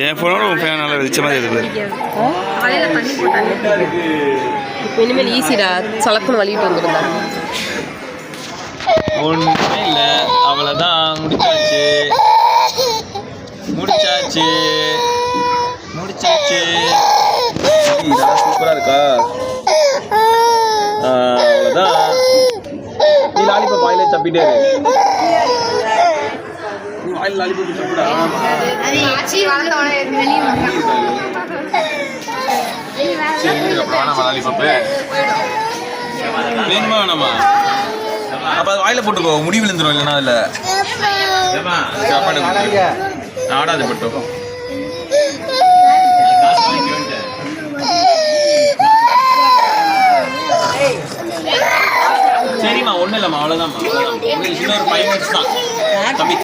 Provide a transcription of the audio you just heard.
என் ஃபோனோட உன் ஃபேன் நல்லா வெளிச்ச மாதிரி இருக்குது. இப்போ இனிமேல் ஈஸிடா, சலக்குன்னு வலிட்டு வந்துருந்தா. ஒன்றுமே இல்லை, அவ்வளோதான். முடிச்சாச்சு முடிச்சாச்சு முடிச்சாச்சு. இதெல்லாம் சூப்பராக இருக்கா? அவ்வளோதான். நீ லாலிபாப் வாயிலே சப்பிட்டே இரு. நீ வாயில் லாலிபாப் சப்பிடா. லாலிபாப்பு வேணுமா வேணாமா? அப்போ அது வாயில போட்டுக்கோ, முடி விழுந்துடும். இல்லைன்னா அதில் சாப்பாடு ஆடாது பட்டும். சரிம்மா, ஒன்றும் இல்லைம்மா, அவ்வளோதான்மா. இன்னொரு 5 minutes தான் தம்பி.